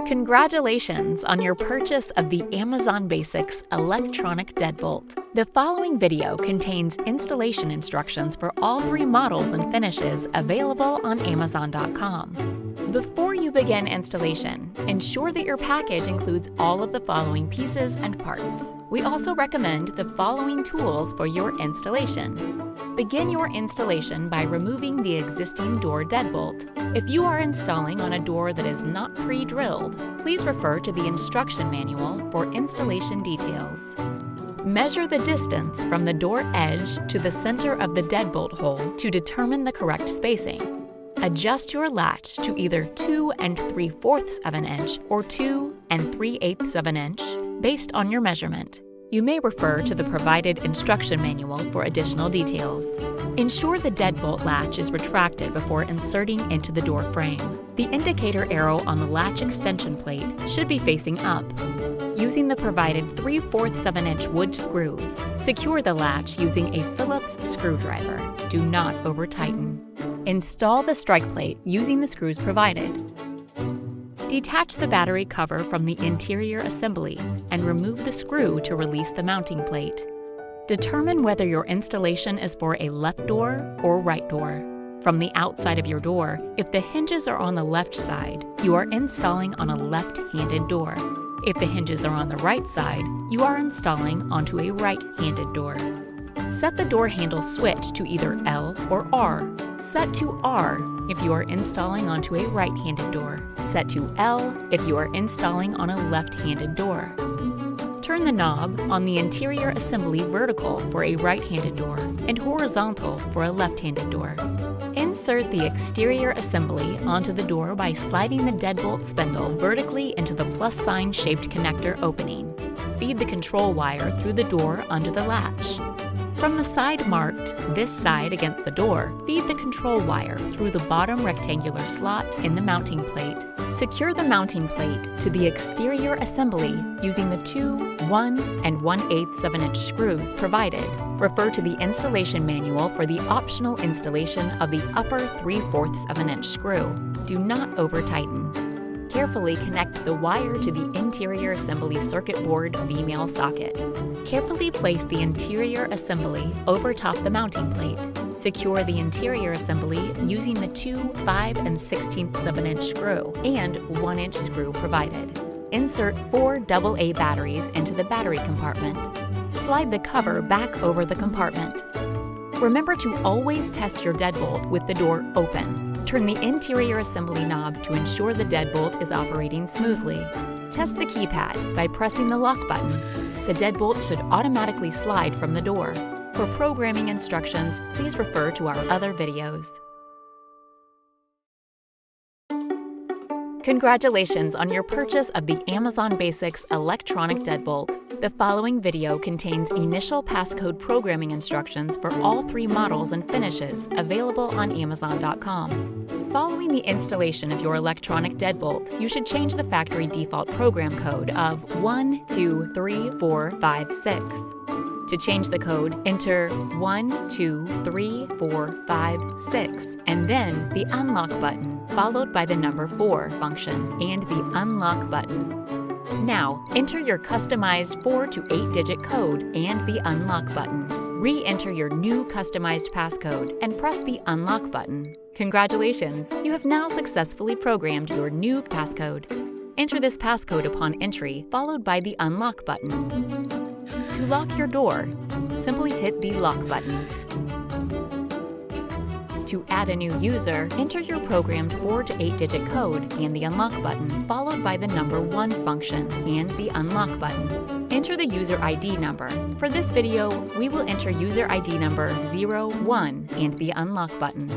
Congratulations on your purchase of the Amazon Basics electronic deadbolt. The following video contains installation instructions for all three models and finishes available on Amazon.com. Before you begin installation, ensure that your package includes all of the following pieces and parts. We also recommend the following tools for your installation. Begin your installation by removing the existing door deadbolt. If you are installing on a door that is not pre-drilled, please refer to the instruction manual for installation details. Measure the distance from the door edge to the center of the deadbolt hole to determine the correct spacing. Adjust your latch to either 2 3/4 of an inch or 2 3/8 of an inch based on your measurement. You may refer to the provided instruction manual for additional details. Ensure the deadbolt latch is retracted before inserting into the door frame. The indicator arrow on the latch extension plate should be facing up. Using the provided 3/4 of an inch wood screws, secure the latch using a Phillips screwdriver. Do not over-tighten. Install the strike plate using the screws provided. Detach the battery cover from the interior assembly and remove the screw to release the mounting plate. Determine whether your installation is for a left door or right door. From the outside of your door, if the hinges are on the left side, you are installing on a left-handed door. If the hinges are on the right side, you are installing onto a right-handed door. Set the door handle switch to either L or R. Set to R if you are installing onto a right-handed door. Set to L if you are installing on a left-handed door. Turn the knob on the interior assembly vertical for a right-handed door and horizontal for a left-handed door. Insert the exterior assembly onto the door by sliding the deadbolt spindle vertically into the plus sign shaped connector opening. Feed the control wire through the door under the latch. From the side marked this side against the door, feed the control wire through the bottom rectangular slot in the mounting plate. Secure the mounting plate to the exterior assembly using the 2 1 1/8 of an inch screws provided. Refer to the installation manual for the optional installation of the upper 3/4 of an inch screw. Do not over-tighten. Carefully connect the wire to the interior assembly circuit board female socket. Carefully place the interior assembly over top the mounting plate. Secure the interior assembly using the 2 5 1/16 of an inch screw and 1 inch screw provided. Insert 4 AA batteries into the battery compartment. Slide the cover back over the compartment. Remember to always test your deadbolt with the door open. Turn the interior assembly knob to ensure the deadbolt is operating smoothly. Test the keypad by pressing the lock button. The deadbolt should automatically slide from the door. For programming instructions, please refer to our other videos. Congratulations on your purchase of the Amazon Basics electronic deadbolt. The following video contains initial passcode programming instructions for all three models and finishes available on Amazon.com. Following the installation of your electronic deadbolt, you should change the factory default program code of 123456. To change the code, enter 123456 and then the unlock button, followed by the number 4 function and the unlock button. Now, enter your customized 4 to 8-digit code and the unlock button. Re-enter your new customized passcode and press the unlock button. Congratulations! You have now successfully programmed your new passcode. Enter this passcode upon entry, followed by the unlock button. To lock your door, simply hit the lock button. To add a new user, enter your programmed 4 to 8-digit code and the unlock button, followed by the number 1 function and the unlock button. Enter the user ID number. For this video, we will enter user ID number 01 and the unlock button.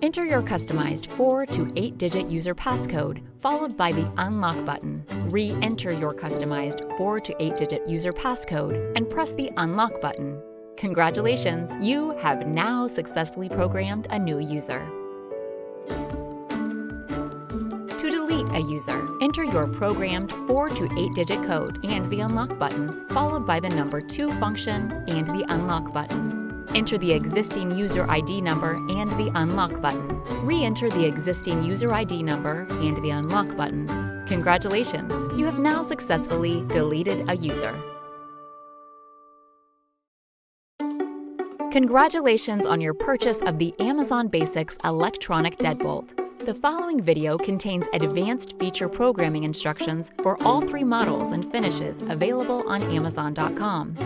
Enter your customized 4 to 8-digit user passcode, followed by the unlock button. Re-enter your customized 4 to 8-digit user passcode and press the unlock button. Congratulations! You have now successfully programmed a new user. To delete a user, enter your programmed 4 to 8-digit code and the unlock button, followed by the number 2 function and the unlock button. Enter the existing user ID number and the unlock button. Re-enter the existing user ID number and the unlock button. Congratulations! You have now successfully deleted a user. Congratulations on your purchase of the Amazon Basics electronic deadbolt. The following video contains advanced feature programming instructions for all 3 models and finishes available on Amazon.com.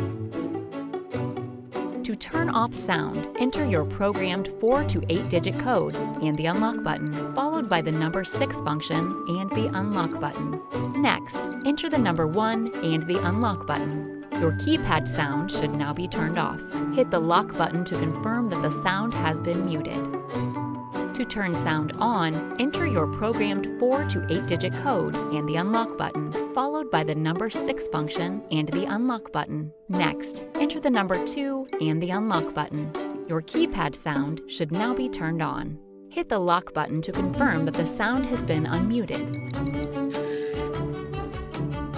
To turn off sound, enter your programmed 4 to 8-digit code and the unlock button, followed by the number 6 function and the unlock button. Next, enter the number 1 and the unlock button. Your keypad sound should now be turned off. Hit the lock button to confirm that the sound has been muted. To turn sound on, enter your programmed 4 to 8-digit code and the unlock button, followed by the number 6 function and the unlock button. Next, enter the number 2 and the unlock button. Your keypad sound should now be turned on. Hit the lock button to confirm that the sound has been unmuted.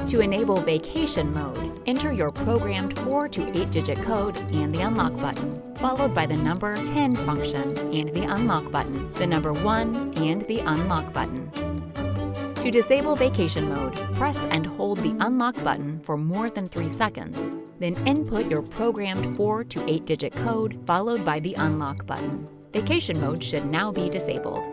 To enable vacation mode, enter your programmed 4 to 8-digit code and the unlock button, followed by the number 10 function and the unlock button, the number 1 and the unlock button. To disable vacation mode, press and hold the unlock button for more than 3 seconds. Then input your programmed 4 to 8-digit code followed by the unlock button. Vacation mode should now be disabled.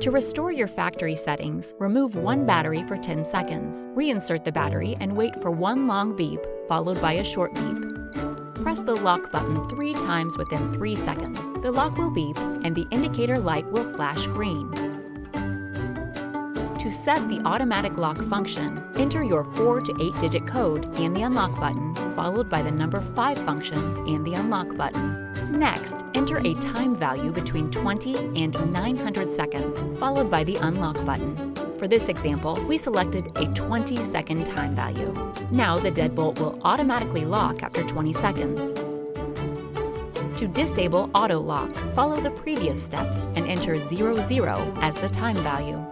To restore your factory settings, remove one battery for 10 seconds. Reinsert the battery and wait for one long beep, followed by a short beep. Press the lock button 3 times within 3 seconds. The lock will beep and the indicator light will flash green. To set the automatic lock function, enter your 4 to 8-digit code and the unlock button, followed by the number 5 function and the unlock button. Next, enter a time value between 20 and 900 seconds, followed by the unlock button. For this example, we selected a 20-second time value. Now the deadbolt will automatically lock after 20 seconds. To disable auto lock, follow the previous steps and enter 00 as the time value.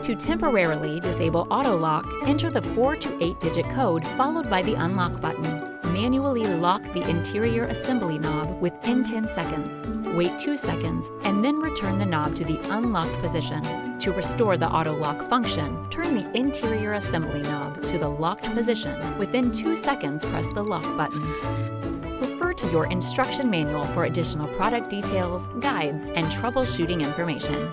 To temporarily disable auto lock, enter the 4 to 8-digit code followed by the unlock button. Manually lock the interior assembly knob within 10 seconds. Wait 2 seconds and then return the knob to the unlocked position. To restore the auto lock function, turn the interior assembly knob to the locked position. Within 2 seconds, press the lock button. Refer to your instruction manual for additional product details, guides, and troubleshooting information.